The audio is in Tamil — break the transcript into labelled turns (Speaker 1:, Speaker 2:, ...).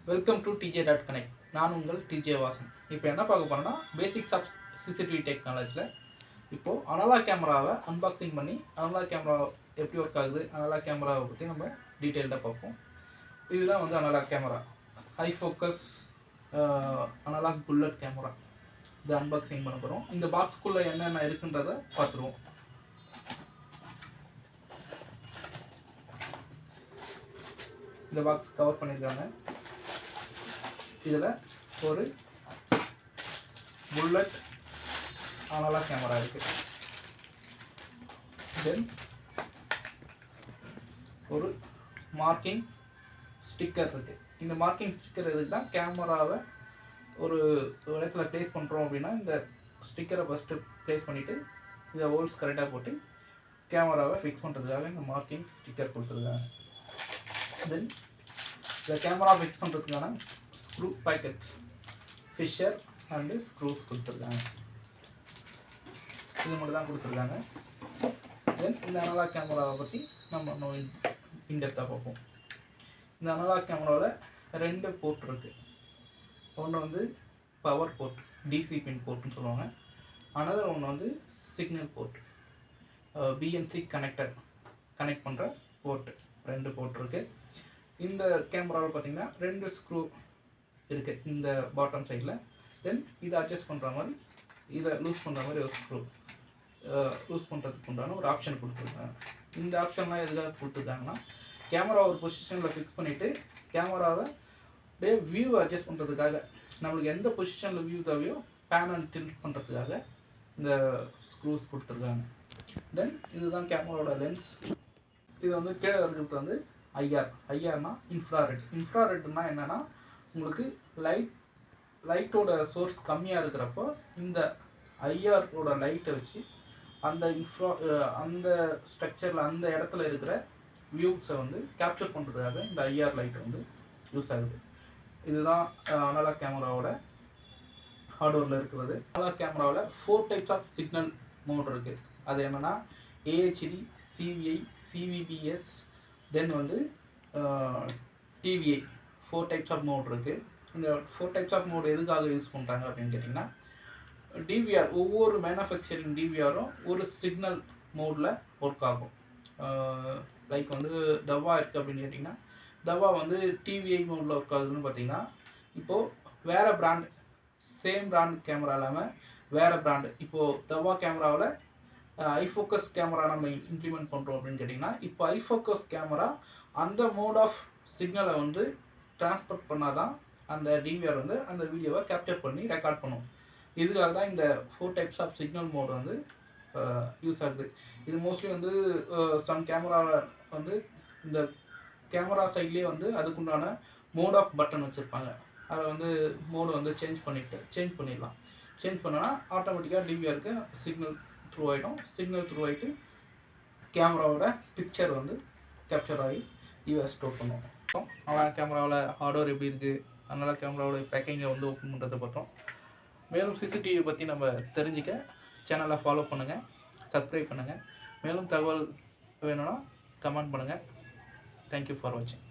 Speaker 1: Welcome to TJ.Connect. நான் உங்கள் டிஜே வாசன். இப்போ என்ன பார்க்க போகிறோன்னா பேசிக்ஸ் ஆஃப் சிசிடிவி டெக்னாலஜியில் இப்போது அனலாக் கேமராவை அன்பாக்சிங் பண்ணி அனலாக் கேமரா எப்படி ஒர்க் ஆகுது, அனலாக் கேமராவை பற்றி நம்ம டீட்டெயில்டாக பார்ப்போம். இதுதான் வந்து analog camera, high focus analog bullet camera. இதை அன்பாக்சிங் பண்ண போகிறோம். இந்த பாக்ஸ்க்குள்ளே என்னென்ன இருக்குன்றதை பார்த்துருவோம். இந்த பாக்ஸ் கவர் பண்ணியிருக்காங்க. இதில் ஒரு புல்லட் அனலாக் கேமரா இருக்குது. தென் ஒரு மார்க்கிங் ஸ்டிக்கர் இருக்குது. இந்த மார்க்கிங் ஸ்டிக்கர் எதுக்குன்னா, கேமராவை ஒரு இடத்துல ப்ளேஸ் பண்ணுறோம் அப்படின்னா இந்த ஸ்டிக்கரை ஃபஸ்ட்டு ப்ளேஸ் பண்ணிவிட்டு இதை ஹோல்ஸ் கரெக்டாக போட்டு கேமராவை ஃபிக்ஸ் பண்ணுறதுக்காக இந்த மார்க்கிங் ஸ்டிக்கர் கொடுத்துருக்காங்க. தென் இந்த கேமரா ஃபிக்ஸ் பண்ணுறதுக்கான screw packets, fisher and screws கொடுத்துருக்காங்க. இது மட்டும் தான் கொடுத்துருக்காங்க. தென் இந்த அனலாக் கேமராவை பற்றி நம்ம இன்டெப்த்தாக பார்ப்போம். இந்த அனலாக் கேமராவில் 2 போர்ட் இருக்குது. ஒன்று வந்து பவர் போர்ட், டிசி பின் போர்ட்னு சொல்லுவாங்க. அனதர் ஒன்று வந்து சிக்னல் போர்ட், பிஎன்சி கனெக்ட் பண்ணுற போர்ட்டு. 2 போர்ட் இருக்குது. இந்த கேமராவில் பார்த்திங்கன்னா 2 ஸ்க்ரூ இருக்குது இந்த பாட்டம் சைடில். தென் இதை அட்ஜஸ்ட் பண்ணுற மாதிரி, இதை லூஸ் பண்ணுற மாதிரி ஒரு ஸ்க்ரூ லூஸ் பண்ணுறதுக்கு உண்டான ஒரு ஆப்ஷன் கொடுத்துருக்காங்க. இந்த ஆப்ஷன்லாம் எதுக்காக கொடுத்துருக்காங்கன்னா, கேமரா ஒரு பொசிஷனில் ஃபிக்ஸ் பண்ணிவிட்டு கேமராவை அப்படியே வியூ அட்ஜஸ்ட் பண்ணுறதுக்காக, நம்மளுக்கு எந்த பொசிஷனில் வியூ தேவையோ பேனல் டில்ட் பண்ணுறதுக்காக இந்த ஸ்க்ரூஸ் கொடுத்துருக்காங்க. தென் இதுதான் கேமராவோட லென்ஸ். இது வந்து கீழே இருக்கிறது வந்து ஐஆர்னா இன்ஃப்ராரெட்னா என்னென்னா, உங்களுக்கு லைட்டோட சோர்ஸ் கம்மியாக இருக்கிறப்போ இந்த ஐஆரோட லைட்டை வச்சு அந்த ஸ்ட்ரக்சரில் அந்த இடத்துல இருக்கிற வியூஸை வந்து கேப்சர் பண்ணுறதுக்காக இந்த ஐஆர் லைட் வந்து யூஸ் ஆகுது. இதுதான் அனலாக் கேமராவோட ஹார்ட்வேரில் இருக்கிறது. அனலாக் கேமராவில் 4 டைப்ஸ் ஆஃப் சிக்னல் மோட் இருக்குது. அது என்னென்னா AHD, CVI, CVBS, தென் வந்து TVI. 4 டைப்ஸ் ஆஃப் மோட் இருக்குது. இந்த 4 டைப்ஸ் ஆஃப் மோட் எதுக்காக யூஸ் பண்ணுறாங்க அப்படின்னு கேட்டிங்கன்னா, டிவிஆர் ஒவ்வொரு மேனுஃபேக்சரிங் டிவிஆரும் ஒரு சிக்னல் மோடில் ஒர்க் ஆகும். லைக் வந்து தவா இருக்குது அப்படின்னு கேட்டிங்கன்னா, தவா வந்து டிவிஐ மோடில் ஒர்க் ஆகுதுன்னு பார்த்தீங்கன்னா, இப்போது வேறு பிராண்ட், சேம் பிராண்ட் கேமரா இல்லாமல் வேறு பிராண்டு, இப்போது தவா கேமராவில் ஐஃபோக்கஸ் கேமரா நம்ம இம்ப்ளிமெண்ட் பண்ணுறோம் அப்படின்னு கேட்டிங்கன்னா, இப்போ ஐஃபோக்கஸ் கேமரா அந்த மோட் ஆஃப் சிக்னலை வந்து ட்ரான்ஸ்போர்ட் பண்ணால் தான் அந்த டிவிஆர் வந்து அந்த வீடியோவை கேப்சர் பண்ணி ரெக்கார்ட் பண்ணும். இதுக்காக தான் இந்த 4 டைப்ஸ் ஆஃப் சிக்னல் மோட் வந்து யூஸ் ஆகுது. இது மோஸ்ட்லி வந்து சம் கேமராவில் வந்து இந்த கேமரா சைட்லேயே வந்து அதுக்குண்டான மோட் ஆஃப் பட்டன் வச்சுருப்பாங்க. அதை வந்து மோடு வந்து சேஞ்ச் பண்ணிடலாம். சேஞ்ச் பண்ணோன்னா ஆட்டோமேட்டிக்காக டிவிஆருக்கு சிக்னல் த்ரூ ஆகிட்டு கேமராவோட பிக்சர் வந்து கேப்சர் ஆகி டிவிஆர் ஸ்டோர் பண்ணுவோம். அனலாக் கேமராவில் ஹார்ட்வேர் எப்படி இருக்குது, அனலாக் கேமராவோட பேக்கிங்கை வந்து ஓப்பன் பண்ணுறதை பார்த்தோம். மேலும் சிசிடிவி பற்றி நம்ம தெரிஞ்சுக்க சேனலை ஃபாலோ பண்ணுங்கள், சப்ஸ்கிரைப் பண்ணுங்கள். மேலும் தகவல் வேணும்னா கமெண்ட் பண்ணுங்கள். தேங்க்யூ ஃபார் வாட்சிங்.